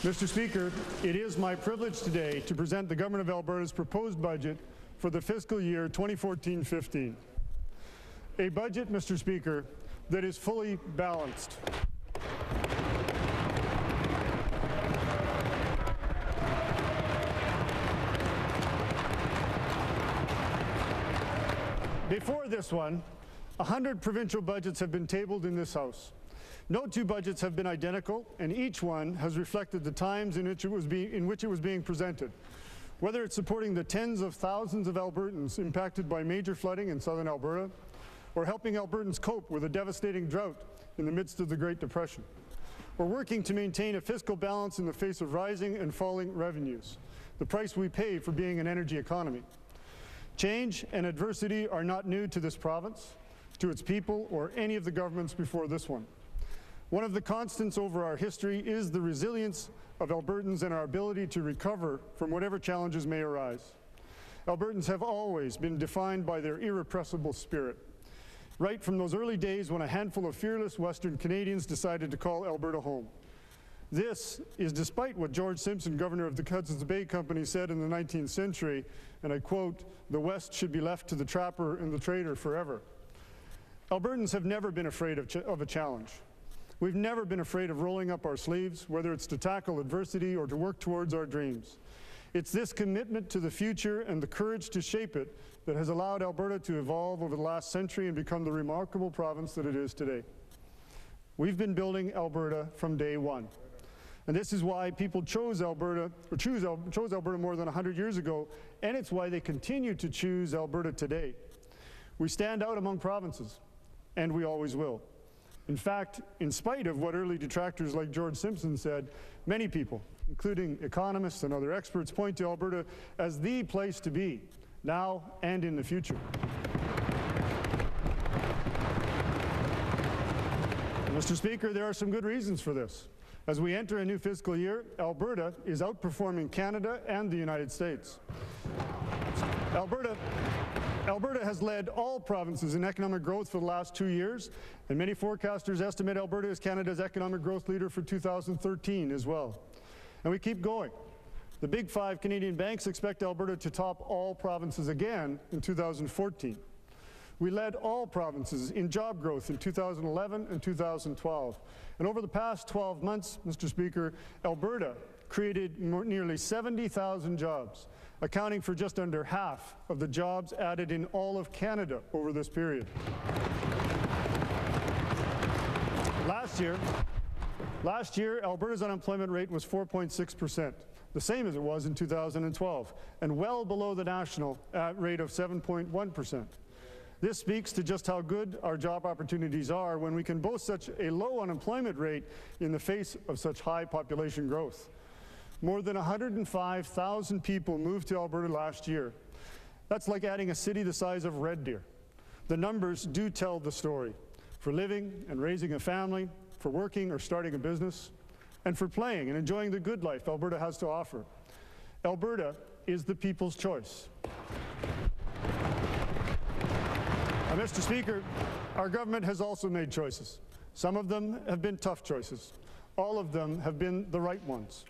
Mr. Speaker, it is my privilege today to present the Government of Alberta's proposed budget for the fiscal year 2014-15. A budget, Mr. Speaker, that is fully balanced. Before this one, 100 provincial budgets have been tabled in this House. No two budgets have been identical, and each one has reflected the times in which it was being presented. Whether it's supporting the tens of thousands of Albertans impacted by major flooding in southern Alberta, or helping Albertans cope with a devastating drought in the midst of the Great Depression, or working to maintain a fiscal balance in the face of rising and falling revenues, the price we pay for being an energy economy. Change and adversity are not new to this province, to its people, or any of the governments before this one. One of the constants over our history is the resilience of Albertans and our ability to recover from whatever challenges may arise. Albertans have always been defined by their irrepressible spirit, right from those early days when a handful of fearless Western Canadians decided to call Alberta home. This is despite what George Simpson, governor of the Hudson's Bay Company, said in the 19th century, and I quote, "The West should be left to the trapper and the trader forever." Albertans have never been afraid of a challenge. We've never been afraid of rolling up our sleeves, whether it's to tackle adversity or to work towards our dreams. It's this commitment to the future and the courage to shape it that has allowed Alberta to evolve over the last century and become the remarkable province that it is today. We've been building Alberta from day one. And this is why people chose Alberta more than 100 years ago, and it's why they continue to choose Alberta today. We stand out among provinces, and we always will. In fact, in spite of what early detractors like George Simpson said, many people, including economists and other experts, point to Alberta as the place to be, now and in the future. Mr. Speaker, there are some good reasons for this. As we enter a new fiscal year, Alberta is outperforming Canada and the United States. Alberta has led all provinces in economic growth for the last 2 years, and many forecasters estimate Alberta as Canada's economic growth leader for 2013 as well. And we keep going. The Big Five Canadian banks expect Alberta to top all provinces again in 2014. We led all provinces in job growth in 2011 and 2012. And over the past 12 months, Mr. Speaker, Alberta created nearly 70,000 jobs, accounting for just under half of the jobs added in all of Canada over this period. Last year, Alberta's unemployment rate was 4.6%, the same as it was in 2012, and well below the national rate of 7.1%. This speaks to just how good our job opportunities are when we can boast such a low unemployment rate in the face of such high population growth. More than 105,000 people moved to Alberta last year. That's like adding a city the size of Red Deer. The numbers do tell the story. For living and raising a family, for working or starting a business, and for playing and enjoying the good life Alberta has to offer. Alberta is the people's choice. Now, Mr. Speaker, our government has also made choices. Some of them have been tough choices. All of them have been the right ones.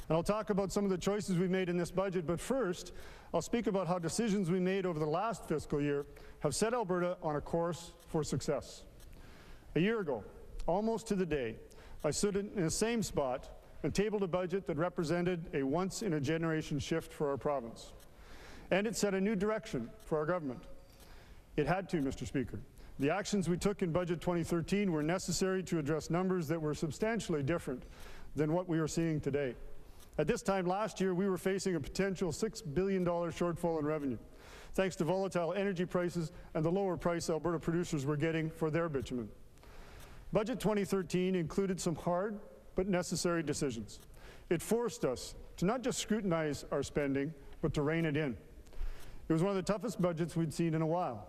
And I'll talk about some of the choices we've made in this budget, but first, I'll speak about how decisions we made over the last fiscal year have set Alberta on a course for success. A year ago, almost to the day, I stood in the same spot and tabled a budget that represented a once-in-a-generation shift for our province. And it set a new direction for our government. It had to, Mr. Speaker. The actions we took in Budget 2013 were necessary to address numbers that were substantially different than what we are seeing today. At this time last year, we were facing a potential $6 billion shortfall in revenue, thanks to volatile energy prices and the lower price Alberta producers were getting for their bitumen. Budget 2013 included some hard but necessary decisions. It forced us to not just scrutinize our spending, but to rein it in. It was one of the toughest budgets we'd seen in a while.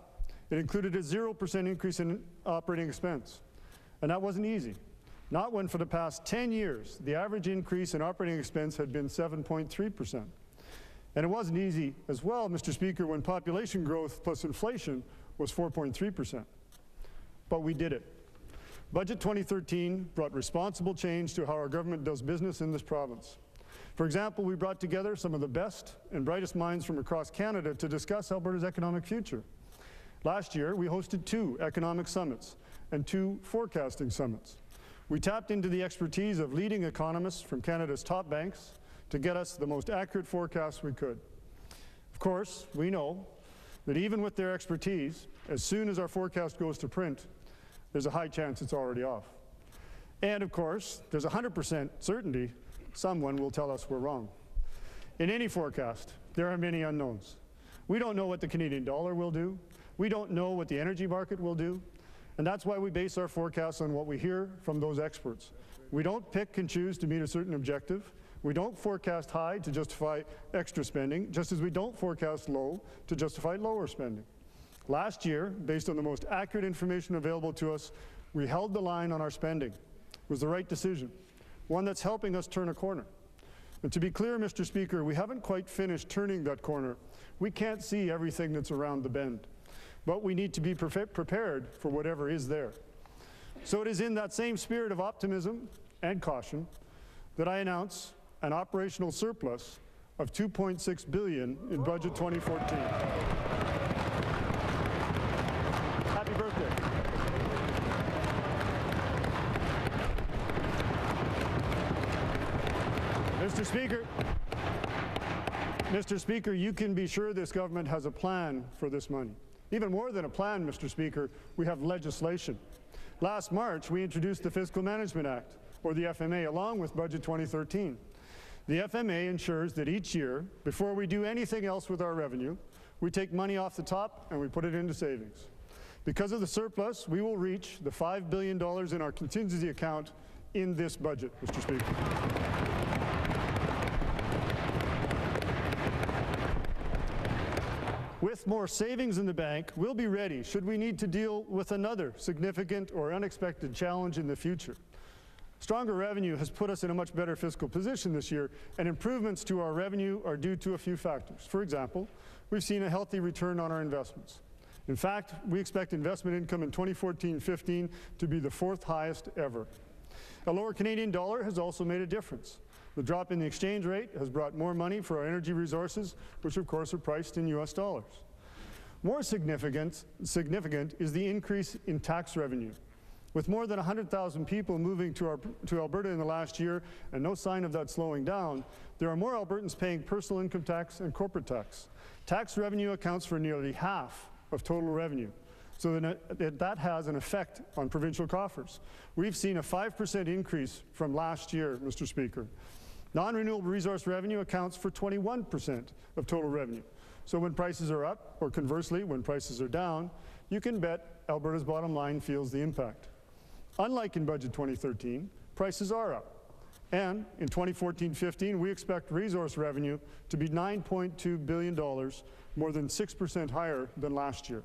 It included a 0% increase in operating expense, and that wasn't easy. Not when for the past 10 years, the average increase in operating expense had been 7.3%. And it wasn't easy as well, Mr. Speaker, when population growth plus inflation was 4.3%. But we did it. Budget 2013 brought responsible change to how our government does business in this province. For example, we brought together some of the best and brightest minds from across Canada to discuss Alberta's economic future. Last year, we hosted 2 economic summits and 2 forecasting summits. We tapped into the expertise of leading economists from Canada's top banks to get us the most accurate forecasts we could. Of course, we know that even with their expertise, as soon as our forecast goes to print, there's a high chance it's already off. And of course, there's 100% certainty someone will tell us we're wrong. In any forecast, there are many unknowns. We don't know what the Canadian dollar will do. We don't know what the energy market will do. And that's why we base our forecasts on what we hear from those experts. We don't pick and choose to meet a certain objective. We don't forecast high to justify extra spending, just as we don't forecast low to justify lower spending. Last year, based on the most accurate information available to us, we held the line on our spending. It was the right decision, one that's helping us turn a corner. And to be clear, Mr. Speaker, we haven't quite finished turning that corner. We can't see everything that's around the bend, but we need to be prepared for whatever is there. So it is in that same spirit of optimism and caution that I announce an operational surplus of $2.6 billion in Budget 2014. Happy birthday. Mr. Speaker, you can be sure this government has a plan for this money. Even more than a plan, Mr. Speaker, we have legislation. Last March, we introduced the Fiscal Management Act, or the FMA, along with Budget 2013. The FMA ensures that each year, before we do anything else with our revenue, we take money off the top and we put it into savings. Because of the surplus, we will reach the $5 billion in our contingency account in this budget, Mr. Speaker. With more savings in the bank, we'll be ready should we need to deal with another significant or unexpected challenge in the future. Stronger revenue has put us in a much better fiscal position this year, and improvements to our revenue are due to a few factors. For example, we've seen a healthy return on our investments. In fact, we expect investment income in 2014-15 to be the 4th highest ever. A lower Canadian dollar has also made a difference. The drop in the exchange rate has brought more money for our energy resources, which of course are priced in US dollars. More significant is the increase in tax revenue. With more than 100,000 people moving to Alberta in the last year, and no sign of that slowing down, there are more Albertans paying personal income tax and corporate tax. Tax revenue accounts for nearly half of total revenue, so that has an effect on provincial coffers. We've seen a 5% increase from last year, Mr. Speaker. Non-renewable resource revenue accounts for 21% of total revenue. So when prices are up, or conversely, when prices are down, you can bet Alberta's bottom line feels the impact. Unlike in Budget 2013, prices are up. And in 2014-15, we expect resource revenue to be $9.2 billion, more than 6% higher than last year.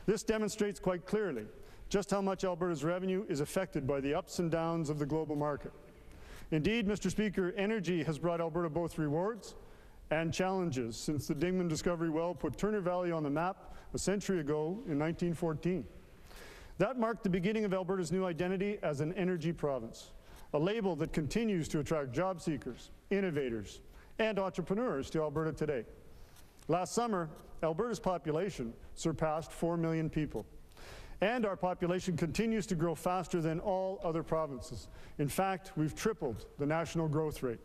This demonstrates quite clearly just how much Alberta's revenue is affected by the ups and downs of the global market. Indeed, Mr. Speaker, energy has brought Alberta both rewards and challenges since the Dingman discovery well put Turner Valley on the map a century ago in 1914. That marked the beginning of Alberta's new identity as an energy province, a label that continues to attract job seekers, innovators, and entrepreneurs to Alberta today. Last summer, Alberta's population surpassed 4 million people. And our population continues to grow faster than all other provinces. In fact, we've tripled the national growth rate.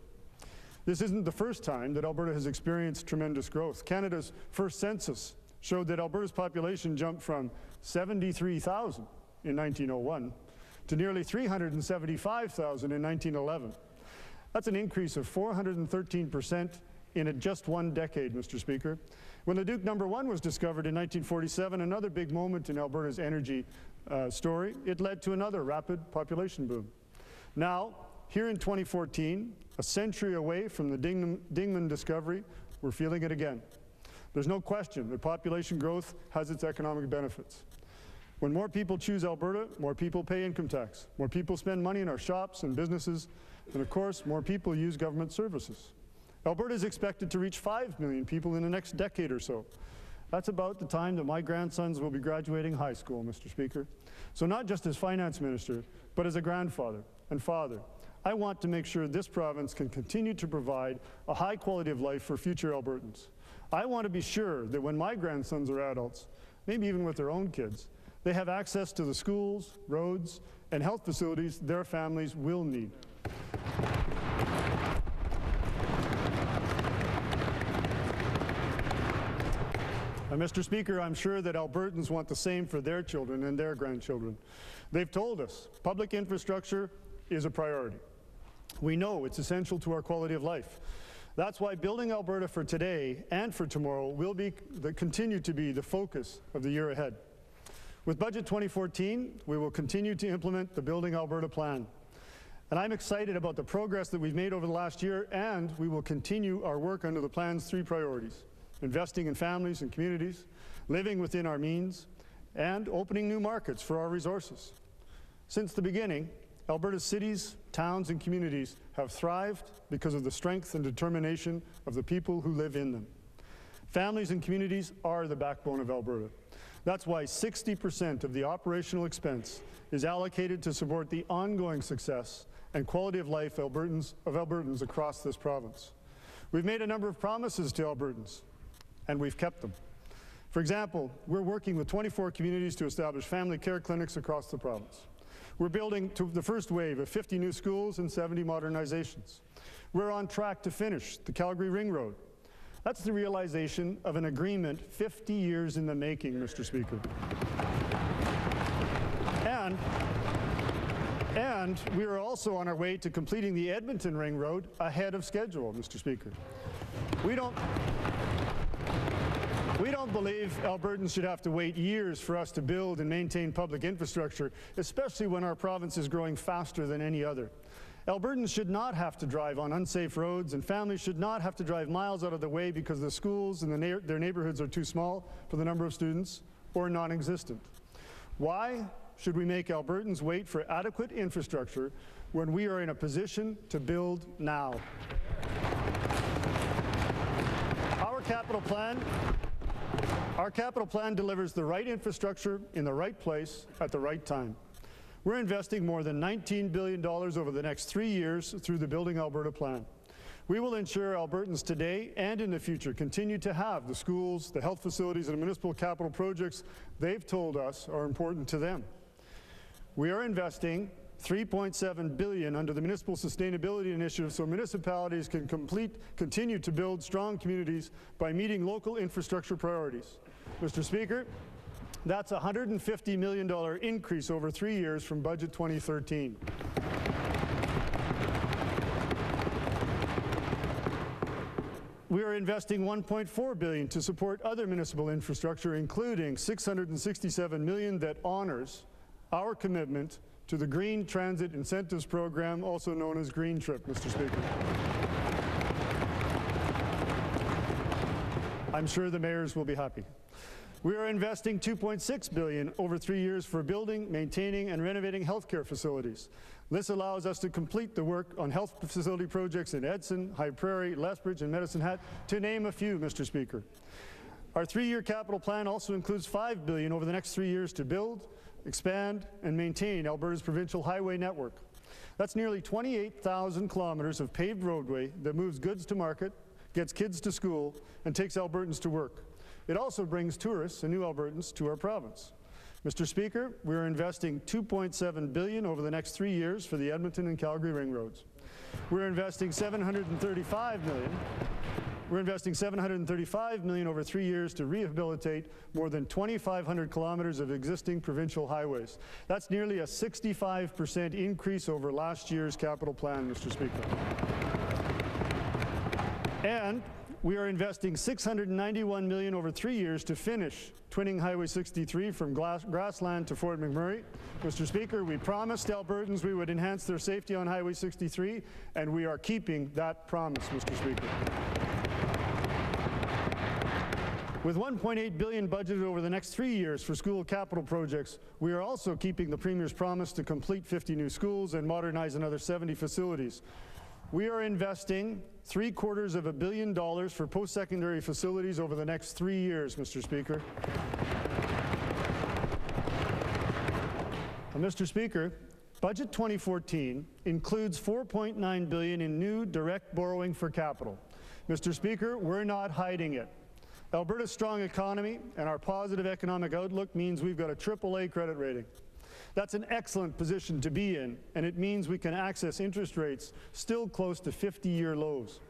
This isn't the first time that Alberta has experienced tremendous growth. Canada's first census showed that Alberta's population jumped from 73,000 in 1901 to nearly 375,000 in 1911. That's an increase of 413% in just one decade, Mr. Speaker. When Leduc No. 1 was discovered in 1947, another big moment in Alberta's energy story, it led to another rapid population boom. Now, here in 2014, a century away from the Dingman discovery, we're feeling it again. There's no question that population growth has its economic benefits. When more people choose Alberta, more people pay income tax, more people spend money in our shops and businesses, and of course, more people use government services. Alberta is expected to reach 5 million people in the next decade or so. That's about the time that my grandsons will be graduating high school, Mr. Speaker. So not just as finance minister, but as a grandfather and father, I want to make sure this province can continue to provide a high quality of life for future Albertans. I want to be sure that when my grandsons are adults, maybe even with their own kids, they have access to the schools, roads, and health facilities their families will need. Mr. Speaker, I'm sure that Albertans want the same for their children and their grandchildren. They've told us public infrastructure is a priority. We know it's essential to our quality of life. That's why Building Alberta for today and for tomorrow will continue to be the focus of the year ahead. With Budget 2014, we will continue to implement the Building Alberta Plan. And I'm excited about the progress that we've made over the last year, and we will continue our work under the plan's 3 priorities: investing in families and communities, living within our means, and opening new markets for our resources. Since the beginning, Alberta's cities, towns, and communities have thrived because of the strength and determination of the people who live in them. Families and communities are the backbone of Alberta. That's why 60% of the operational expense is allocated to support the ongoing success and quality of life of Albertans across this province. We've made a number of promises to Albertans, and we've kept them. For example, we're working with 24 communities to establish family care clinics across the province. We're building the first wave of 50 new schools and 70 modernizations. We're on track to finish the Calgary Ring Road. That's the realization of an agreement 50 years in the making, Mr. Speaker. And we are also on our way to completing the Edmonton Ring Road ahead of schedule, Mr. Speaker. We don't believe Albertans should have to wait years for us to build and maintain public infrastructure, especially when our province is growing faster than any other. Albertans should not have to drive on unsafe roads, and families should not have to drive miles out of the way because the schools and their neighborhoods are too small for the number of students or non-existent. Why should we make Albertans wait for adequate infrastructure when we are in a position to build now? Our capital plan delivers the right infrastructure in the right place at the right time. We're investing more than $19 billion over the next 3 years through the Building Alberta Plan. We will ensure Albertans today and in the future continue to have the schools, the health facilities, and municipal capital projects they've told us are important to them. We are investing $3.7 billion under the Municipal Sustainability Initiative so municipalities can continue to build strong communities by meeting local infrastructure priorities. Mr. Speaker, that's a $150 million increase over 3 years from Budget 2013. We are investing $1.4 billion to support other municipal infrastructure, including $667 million that honors our commitment to the Green Transit Incentives Program, also known as Green Trip, Mr. Speaker. I'm sure the mayors will be happy. We are investing $2.6 billion over 3 years for building, maintaining, and renovating healthcare facilities. This allows us to complete the work on health facility projects in Edson, High Prairie, Lethbridge, and Medicine Hat, to name a few, Mr. Speaker. Our 3-year capital plan also includes $5 billion over the next 3 years to build, expand, and maintain Alberta's provincial highway network. That's nearly 28,000 kilometers of paved roadway that moves goods to market, gets kids to school, and takes Albertans to work. It also brings tourists and new Albertans to our province. Mr. Speaker, we are investing $2.7 billion over the next 3 years for the Edmonton and Calgary Ring Roads. We're investing $735 million. We're investing $735 million over 3 years to rehabilitate more than 2,500 kilometers of existing provincial highways. That's nearly a 65% increase over last year's capital plan, Mr. Speaker. And we are investing $691 million over 3 years to finish twinning Highway 63 from Grassland to Fort McMurray. Mr. Speaker, we promised Albertans we would enhance their safety on Highway 63, and we are keeping that promise, Mr. Speaker. With $1.8 billion budgeted over the next 3 years for school capital projects, we are also keeping the Premier's promise to complete 50 new schools and modernize another 70 facilities. We are investing $750 million for post-secondary facilities over the next 3 years, Mr. Speaker. Well, Mr. Speaker, Budget 2014 includes $4.9 billion in new direct borrowing for capital. Mr. Speaker, we're not hiding it. Alberta's strong economy and our positive economic outlook means we've got a AAA credit rating. That's an excellent position to be in, and it means we can access interest rates still close to 50-year lows.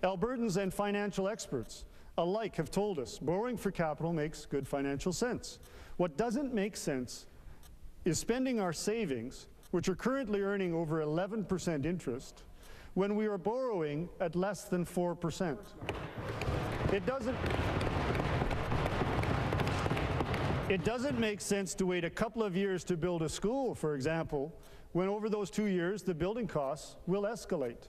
Albertans and financial experts alike have told us borrowing for capital makes good financial sense. What doesn't make sense is spending our savings, which are currently earning over 11% interest, when we are borrowing at less than 4%. It doesn't make sense to wait a couple of years to build a school, for example, when over those 2 years the building costs will escalate.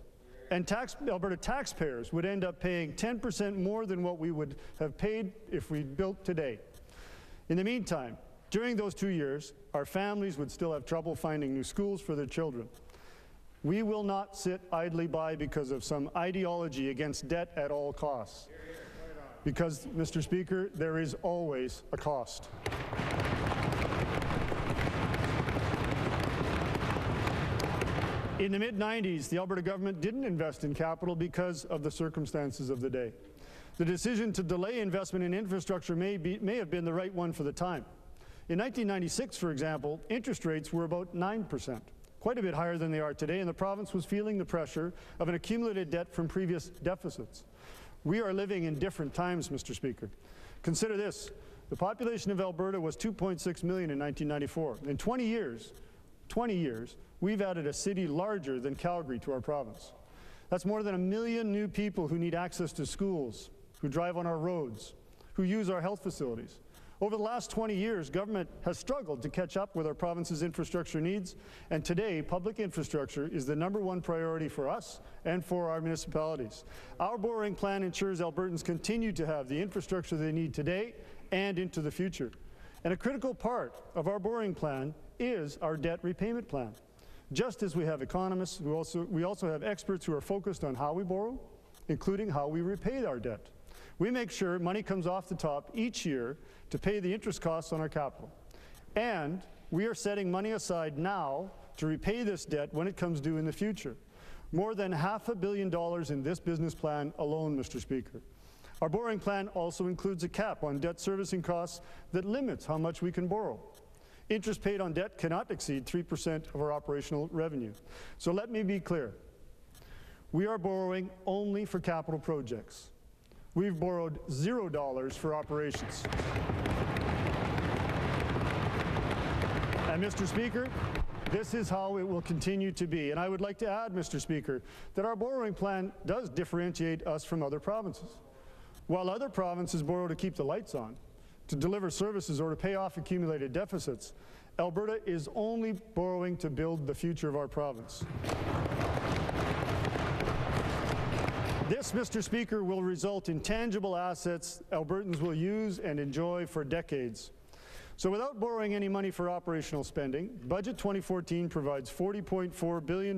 And Alberta taxpayers would end up paying 10% more than what we would have paid if we built today. In the meantime, during those 2 years, our families would still have trouble finding new schools for their children. We will not sit idly by because of some ideology against debt at all costs. Because, Mr. Speaker, there is always a cost. In the mid-90s, the Alberta government didn't invest in capital because of the circumstances of the day. The decision to delay investment in infrastructure may have been the right one for the time. In 1996, for example, interest rates were about 9%, quite a bit higher than they are today, and the province was feeling the pressure of an accumulated debt from previous deficits. We are living in different times, Mr. Speaker. Consider this. The population of Alberta was 2.6 million in 1994. In 20 years, we've added a city larger than Calgary to our province. That's more than 1 million new people who need access to schools, who drive on our roads, who use our health facilities. Over the last 20 years, government has struggled to catch up with our province's infrastructure needs, and today, public infrastructure is the #1 priority for us and for our municipalities. Our borrowing plan ensures Albertans continue to have the infrastructure they need today and into the future. And a critical part of our borrowing plan is our debt repayment plan. Just as we have economists, we also have experts who are focused on how we borrow, including how we repay our debt. We make sure money comes off the top each year to pay the interest costs on our capital. And we are setting money aside now to repay this debt when it comes due in the future. More than $500 million in this business plan alone, Mr. Speaker. Our borrowing plan also includes a cap on debt servicing costs that limits how much we can borrow. Interest paid on debt cannot exceed 3% of our operational revenue. So let me be clear. We are borrowing only for capital projects. We've borrowed $0 for operations. And Mr. Speaker, this is how it will continue to be. And I would like to add, Mr. Speaker, that our borrowing plan does differentiate us from other provinces. While other provinces borrow to keep the lights on, to deliver services, or to pay off accumulated deficits, Alberta is only borrowing to build the future of our province. This, Mr. Speaker, will result in tangible assets Albertans will use and enjoy for decades. So without borrowing any money for operational spending, Budget 2014 provides $40.4 billion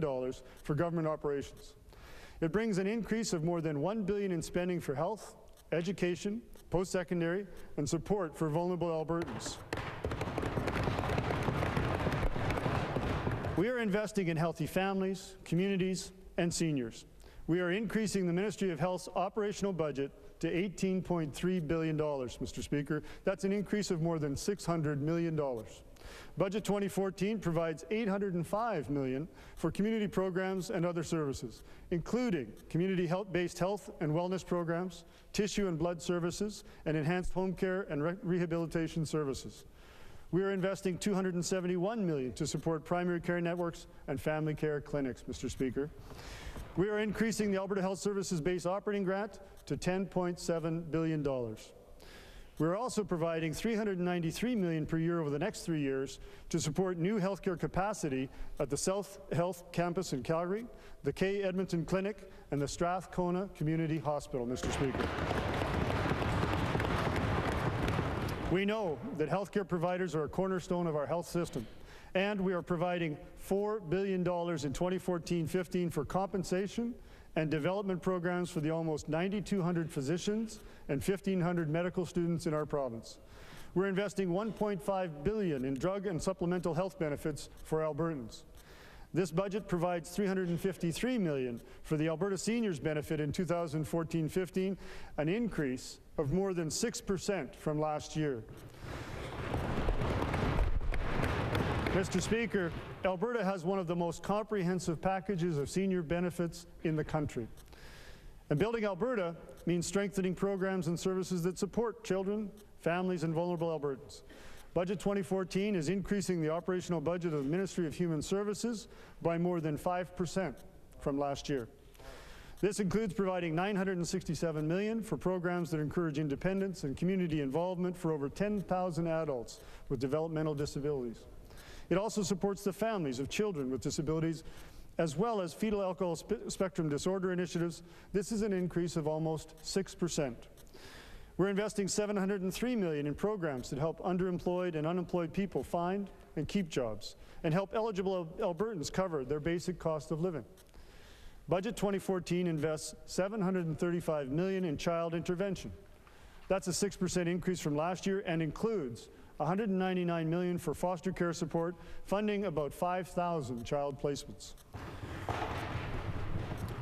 for government operations. It brings an increase of more than $1 billion in spending for health, education, post-secondary, and support for vulnerable Albertans. We are investing in healthy families, communities, and seniors. We are increasing the Ministry of Health's operational budget to $18.3 billion, Mr. Speaker. That's an increase of more than $600 million. Budget 2014 provides $805 million for community programs and other services, including community-based health and wellness programs, tissue and blood services, and enhanced home care and rehabilitation services. We are investing $271 million to support primary care networks and family care clinics, Mr. Speaker. We are increasing the Alberta Health Services Base Operating Grant to $10.7 billion. We're also providing $393 million per year over the next 3 years to support new healthcare capacity at the South Health Campus in Calgary, the K Edmonton Clinic, and the Strathcona Community Hospital, Mr. Speaker. We know that healthcare providers are a cornerstone of our health system, and we are providing $4 billion in 2014-15 for compensation and development programs for the almost 9,200 physicians and 1,500 medical students in our province. We're investing $1.5 billion in drug and supplemental health benefits for Albertans. This budget provides $353 million for the Alberta Seniors Benefit in 2014-15, an increase of more than 6% from last year. Mr. Speaker, Alberta has one of the most comprehensive packages of senior benefits in the country. And Building Alberta means strengthening programs and services that support children, families, and vulnerable Albertans. Budget 2014 is increasing the operational budget of the Ministry of Human Services by more than 5% from last year. This includes providing $967 million for programs that encourage independence and community involvement for over 10,000 adults with developmental disabilities. It also supports the families of children with disabilities, as well as fetal alcohol spectrum disorder initiatives. This is an increase of almost 6%. We're investing $703 million in programs that help underemployed and unemployed people find and keep jobs, and help eligible Albertans cover their basic cost of living. Budget 2014 invests $735 million in child intervention. That's a 6% increase from last year and includes $199 million for foster care support, funding about 5,000 child placements.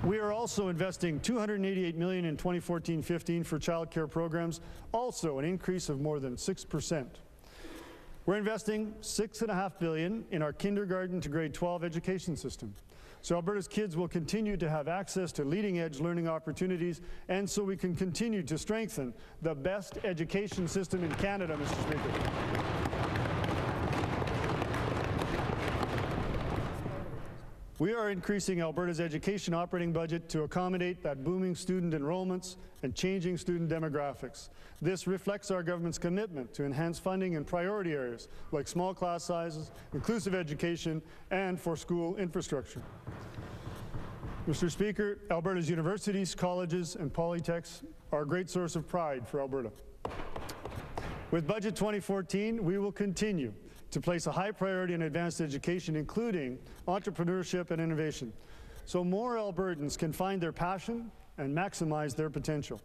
We are also investing $288 million in 2014-15 for child care programs, also an increase of more than 6%. We're investing $6.5 billion in our kindergarten to grade 12 education system, so Alberta's kids will continue to have access to leading-edge learning opportunities, and so we can continue to strengthen the best education system in Canada, Mr. Speaker. We are increasing Alberta's education operating budget to accommodate that booming student enrollments and changing student demographics. This reflects our government's commitment to enhance funding in priority areas like small class sizes, inclusive education, and for school infrastructure. Mr. Speaker, Alberta's universities, colleges, and polytechs are a great source of pride for Alberta. With Budget 2014, we will continue to place a high priority on advanced education, including entrepreneurship and innovation, so more Albertans can find their passion and maximize their potential.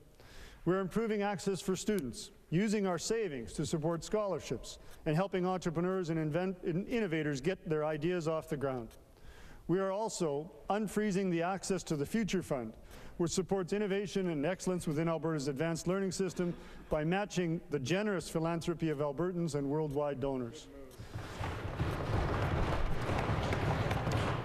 We're improving access for students, using our savings to support scholarships, and helping entrepreneurs and innovators get their ideas off the ground. We are also unfreezing the Access to the Future Fund, which supports innovation and excellence within Alberta's advanced learning system by matching the generous philanthropy of Albertans and worldwide donors.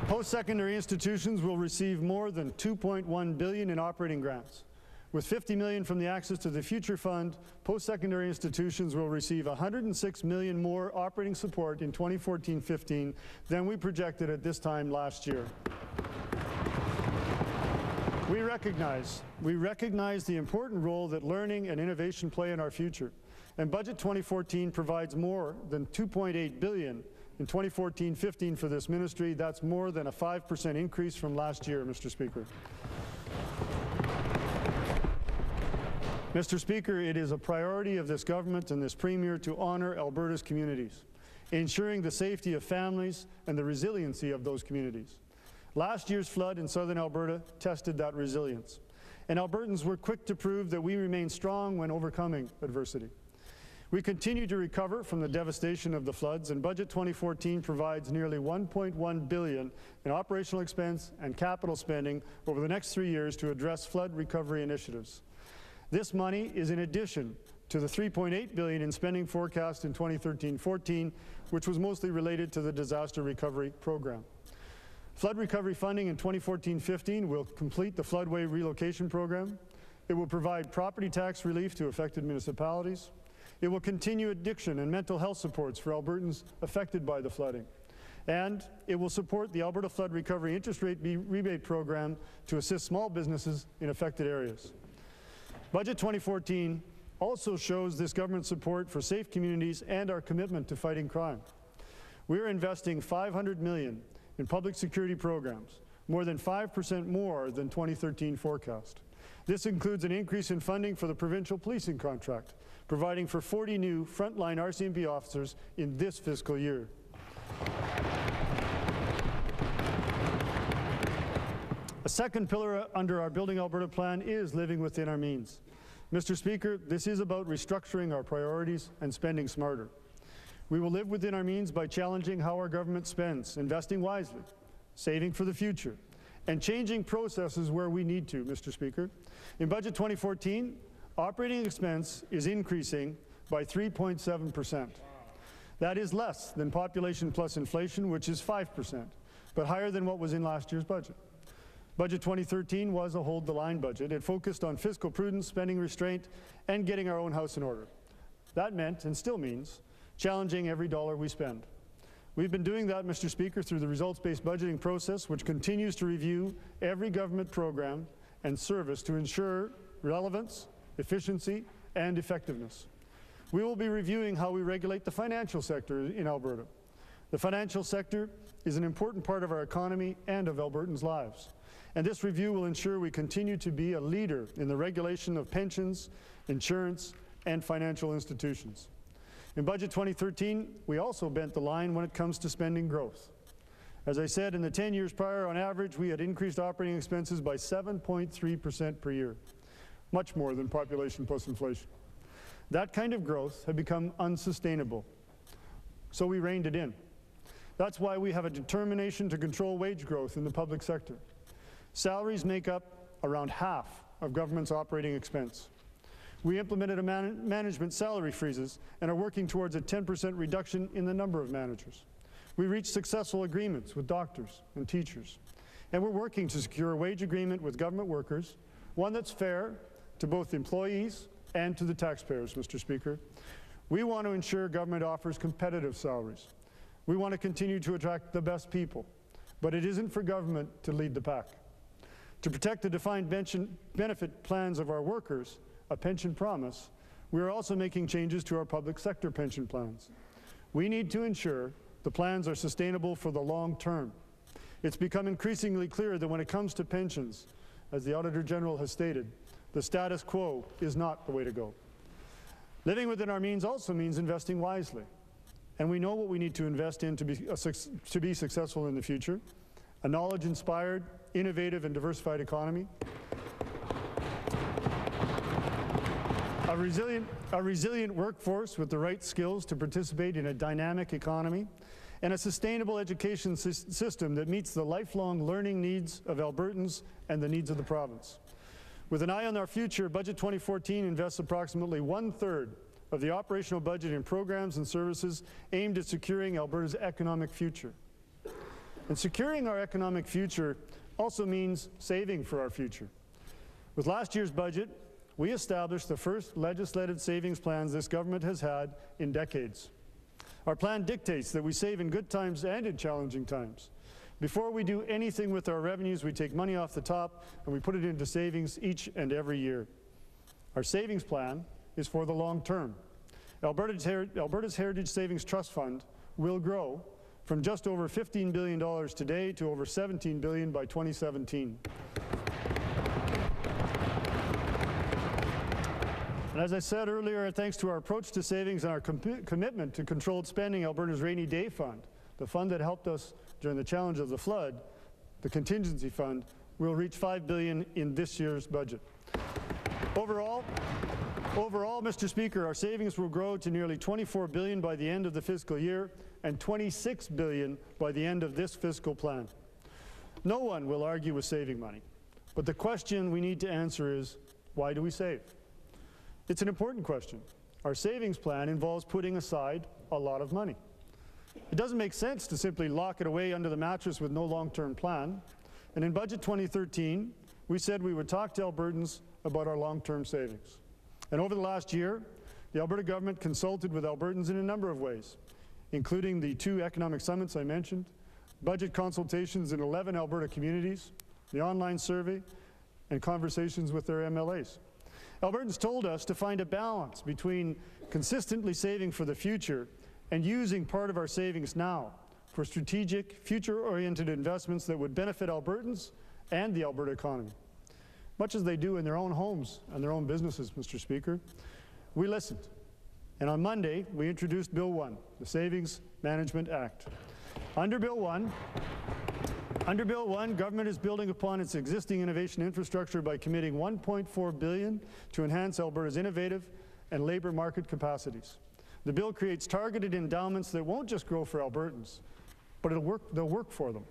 Post-secondary institutions will receive more than $2.1 billion in operating grants. With $50 million from the Access to the Future Fund, post-secondary institutions will receive $106 million more operating support in 2014-15 than we projected at this time last year. We recognize the important role that learning and innovation play in our future, and Budget 2014 provides more than $2.8 billion in 2014-15 for this ministry. That's more than a 5% increase from last year, Mr. Speaker. Mr. Speaker, it is a priority of this government and this Premier to honor Alberta's communities, ensuring the safety of families and the resiliency of those communities. Last year's flood in southern Alberta tested that resilience, and Albertans were quick to prove that we remain strong when overcoming adversity. We continue to recover from the devastation of the floods, and Budget 2014 provides nearly $1.1 billion in operational expense and capital spending over the next 3 years to address flood recovery initiatives. This money is in addition to the $3.8 billion in spending forecast in 2013-14, which was mostly related to the disaster recovery program. Flood recovery funding in 2014-15 will complete the floodway relocation program. It will provide property tax relief to affected municipalities. It will continue addiction and mental health supports for Albertans affected by the flooding. And it will support the Alberta Flood Recovery Interest Rate Rebate Program to assist small businesses in affected areas. Budget 2014 also shows this government's support for safe communities and our commitment to fighting crime. We are investing $500 million in public security programs, more than 5% more than 2013 forecast. This includes an increase in funding for the provincial policing contract, providing for 40 new frontline RCMP officers in this fiscal year. A second pillar under our Building Alberta Plan is living within our means. Mr. Speaker, this is about restructuring our priorities and spending smarter. We will live within our means by challenging how our government spends, investing wisely, saving for the future, and changing processes where we need to, Mr. Speaker. In Budget 2014, operating expense is increasing by 3.7%. That is less than population plus inflation, which is 5%, but higher than what was in last year's budget. Budget 2013 was a hold-the-line budget. It focused on fiscal prudence, spending restraint, and getting our own house in order. That meant, and still means, challenging every dollar we spend. We've been doing that, Mr. Speaker, through the results-based budgeting process, which continues to review every government program and service to ensure relevance, efficiency, and effectiveness. We will be reviewing how we regulate the financial sector in Alberta. The financial sector is an important part of our economy and of Albertans' lives. And this review will ensure we continue to be a leader in the regulation of pensions, insurance, and financial institutions. In Budget 2013, we also bent the line when it comes to spending growth. As I said, in the 10 years prior, on average, we had increased operating expenses by 7.3% per year, much more than population plus inflation. That kind of growth had become unsustainable, so we reined it in. That's why we have a determination to control wage growth in the public sector. Salaries make up around half of government's operating expense. We implemented a management salary freezes and are working towards a 10% reduction in the number of managers. We reached successful agreements with doctors and teachers. And we're working to secure a wage agreement with government workers, one that's fair to both employees and to the taxpayers, Mr. Speaker. We want to ensure government offers competitive salaries. We want to continue to attract the best people, but it isn't for government to lead the pack. To protect the defined benefit plans of our workers, a pension promise, we are also making changes to our public sector pension plans. We need to ensure the plans are sustainable for the long term. It's become increasingly clear that when it comes to pensions, as the Auditor General has stated, the status quo is not the way to go. Living within our means also means investing wisely. And we know what we need to invest in to be successful in the future: a knowledge-inspired, innovative and diversified economy, a resilient workforce with the right skills to participate in a dynamic economy, and a sustainable education system that meets the lifelong learning needs of Albertans and the needs of the province. With an eye on our future, Budget 2014 invests approximately 1/3 of the operational budget in programs and services aimed at securing Alberta's economic future. And securing our economic future also means saving for our future. With last year's budget, we established the first legislative savings plans this government has had in decades. Our plan dictates that we save in good times and in challenging times. Before we do anything with our revenues, we take money off the top and we put it into savings each and every year. Our savings plan is for the long term. Alberta's Heritage Savings Trust Fund will grow from just over $15 billion today to over $17 billion by 2017. And as I said earlier, thanks to our approach to savings and our commitment to controlled spending, Alberta's Rainy Day Fund, the fund that helped us during the challenge of the flood, the contingency fund, will reach $5 billion in this year's budget. Overall, Mr. Speaker, our savings will grow to nearly $24 billion by the end of the fiscal year and $26 billion by the end of this fiscal plan. No one will argue with saving money, but the question we need to answer is, why do we save? It's an important question. Our savings plan involves putting aside a lot of money. It doesn't make sense to simply lock it away under the mattress with no long-term plan. And in Budget 2013, we said we would talk to Albertans about our long-term savings. And over the last year, the Alberta government consulted with Albertans in a number of ways, including the 2 economic summits I mentioned, budget consultations in 11 Alberta communities, the online survey, and conversations with their MLAs. Albertans told us to find a balance between consistently saving for the future and using part of our savings now for strategic, future-oriented investments that would benefit Albertans and the Alberta economy, much as they do in their own homes and their own businesses, Mr. Speaker. We listened, and on Monday, we introduced Bill 1, the Savings Management Act. Under Bill 1, Under Bill 1, government is building upon its existing innovation infrastructure by committing $1.4 billion to enhance Alberta's innovative and labour market capacities. The bill creates targeted endowments that won't just grow for Albertans, but they'll work for them.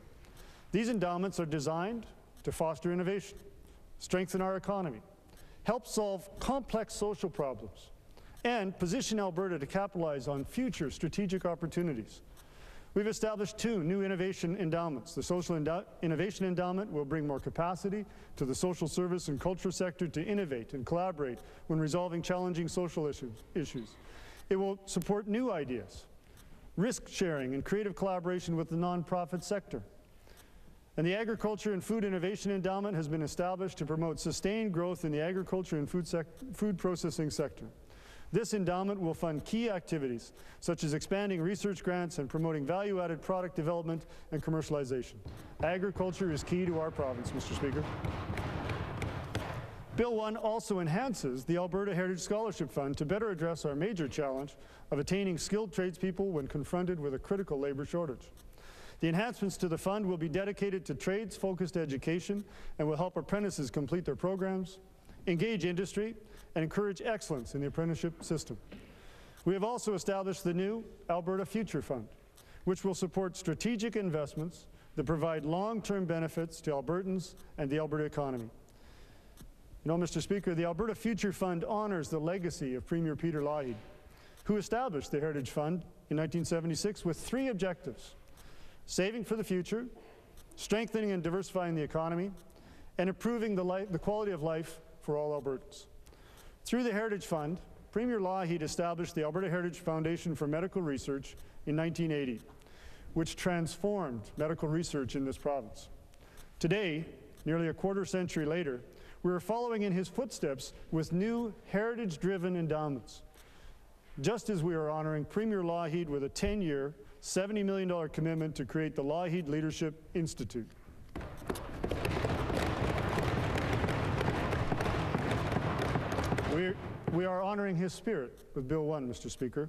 These endowments are designed to foster innovation, strengthen our economy, help solve complex social problems, and position Alberta to capitalize on future strategic opportunities. We've established 2 new innovation endowments. The Social Innovation Endowment will bring more capacity to the social service and culture sector to innovate and collaborate when resolving challenging social issues. It will support new ideas, risk sharing and creative collaboration with the nonprofit sector. And the Agriculture and Food Innovation Endowment has been established to promote sustained growth in the agriculture and food processing sector. This endowment will fund key activities such as expanding research grants and promoting value-added product development and commercialization. Agriculture is key to our province, Mr. Speaker. Bill 1 also enhances the Alberta Heritage Scholarship Fund to better address our major challenge of attaining skilled tradespeople when confronted with a critical labour shortage. The enhancements to the fund will be dedicated to trades-focused education and will help apprentices complete their programs, engage industry, and encourage excellence in the apprenticeship system. We have also established the new Alberta Future Fund, which will support strategic investments that provide long-term benefits to Albertans and the Alberta economy. You know, Mr. Speaker, the Alberta Future Fund honors the legacy of Premier Peter Lougheed, who established the Heritage Fund in 1976 with 3 objectives: saving for the future, strengthening and diversifying the economy, and improving the quality of life for all Albertans. Through the Heritage Fund, Premier Lougheed established the Alberta Heritage Foundation for Medical Research in 1980, which transformed medical research in this province. Today, nearly a quarter century later, we are following in his footsteps with new heritage-driven endowments, just as we are honoring Premier Lougheed with a 10-year, $70 million commitment to create the Lougheed Leadership Institute. We are honoring his spirit with Bill 1, Mr. Speaker.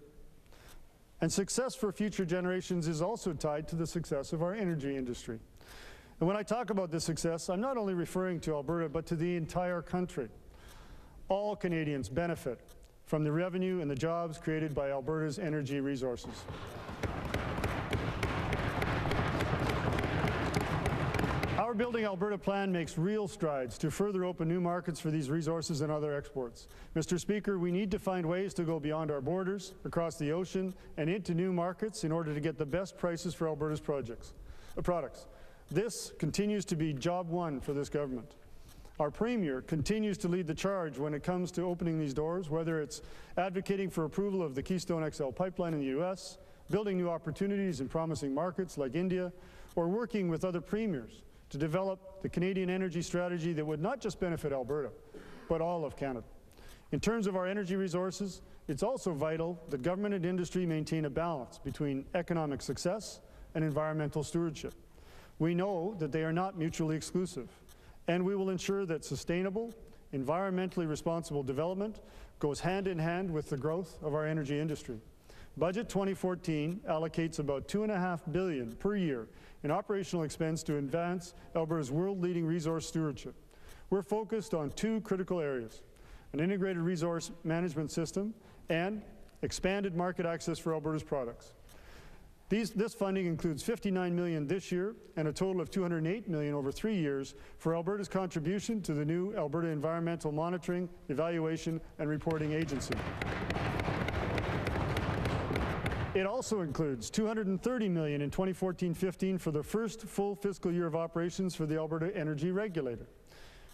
And success for future generations is also tied to the success of our energy industry. And when I talk about this success, I'm not only referring to Alberta, but to the entire country. All Canadians benefit from the revenue and the jobs created by Alberta's energy resources. Our Building Alberta Plan makes real strides to further open new markets for these resources and other exports. Mr. Speaker, we need to find ways to go beyond our borders, across the ocean, and into new markets in order to get the best prices for Alberta's products. This continues to be job 1 for this government. Our Premier continues to lead the charge when it comes to opening these doors, whether it's advocating for approval of the Keystone XL pipeline in the U.S., building new opportunities in promising markets like India, or working with other premiers to develop the Canadian energy strategy that would not just benefit Alberta, but all of Canada. In terms of our energy resources, it's also vital that government and industry maintain a balance between economic success and environmental stewardship. We know that they are not mutually exclusive, and we will ensure that sustainable, environmentally responsible development goes hand in hand with the growth of our energy industry. Budget 2014 allocates about $2.5 billion per year in operational expense to advance Alberta's world-leading resource stewardship. We're focused on 2 critical areas: an integrated resource management system and expanded market access for Alberta's products. This funding includes $59 million this year and a total of $208 million over 3 years for Alberta's contribution to the new Alberta Environmental Monitoring, Evaluation and Reporting Agency. It also includes $230 million in 2014-15 for the first full fiscal year of operations for the Alberta Energy Regulator.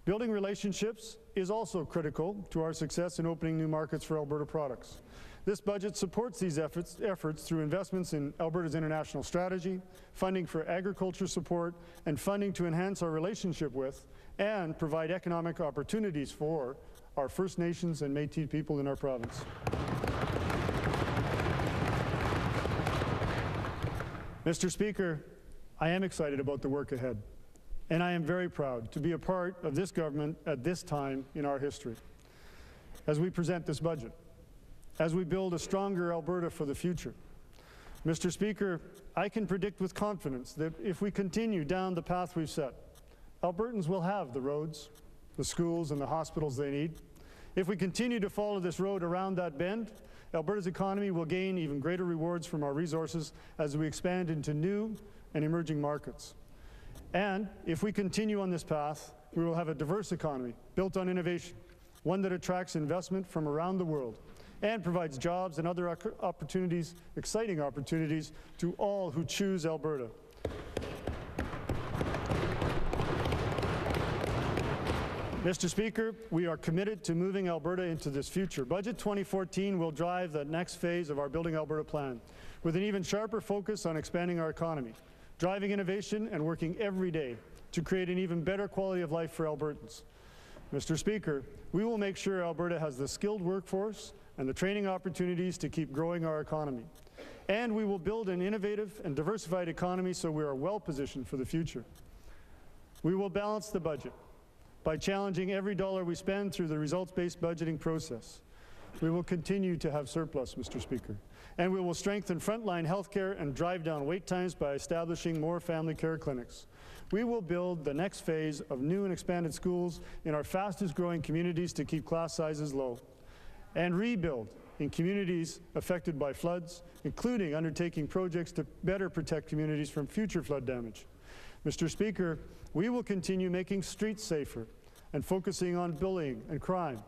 Building relationships is also critical to our success in opening new markets for Alberta products. This budget supports these efforts through investments in Alberta's international strategy, funding for agriculture support, and funding to enhance our relationship with and provide economic opportunities for our First Nations and Métis people in our province. Mr. Speaker, I am excited about the work ahead, and I am very proud to be a part of this government at this time in our history. As we present this budget, as we build a stronger Alberta for the future, Mr. Speaker, I can predict with confidence that if we continue down the path we've set, Albertans will have the roads, the schools, and the hospitals they need. If we continue to follow this road around that bend, Alberta's economy will gain even greater rewards from our resources as we expand into new and emerging markets. And if we continue on this path, we will have a diverse economy built on innovation, one that attracts investment from around the world and provides jobs and other opportunities, exciting opportunities, to all who choose Alberta. Mr. Speaker, we are committed to moving Alberta into this future. Budget 2014 will drive the next phase of our Building Alberta Plan, with an even sharper focus on expanding our economy, driving innovation, and working every day to create an even better quality of life for Albertans. Mr. Speaker, we will make sure Alberta has the skilled workforce and the training opportunities to keep growing our economy. And we will build an innovative and diversified economy so we are well positioned for the future. We will balance the budget by challenging every dollar we spend through the results-based budgeting process. We will continue to have surplus, Mr. Speaker, and we will strengthen frontline health care and drive down wait times by establishing more family care clinics. We will build the next phase of new and expanded schools in our fastest-growing communities to keep class sizes low, and rebuild in communities affected by floods, including undertaking projects to better protect communities from future flood damage. Mr. Speaker, we will continue making streets safer and focusing on bullying and crime,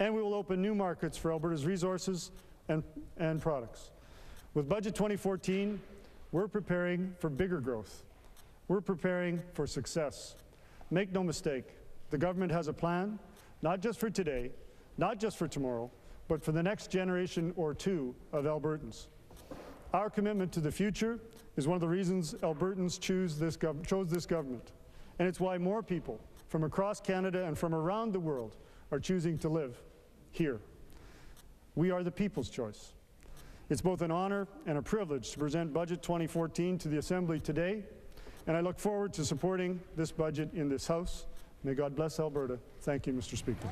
and we will open new markets for Alberta's resources and products. With Budget 2014, we're preparing for bigger growth. We're preparing for success. Make no mistake, the government has a plan, not just for today, not just for tomorrow, but for the next generation or two of Albertans. Our commitment to the future is one of the reasons Albertans chose this government, and it's why more people from across Canada and from around the world are choosing to live here. We are the people's choice. It's both an honor and a privilege to present Budget 2014 to the Assembly today, and I look forward to supporting this budget in this House. May God bless Alberta. Thank you, Mr. Speaker.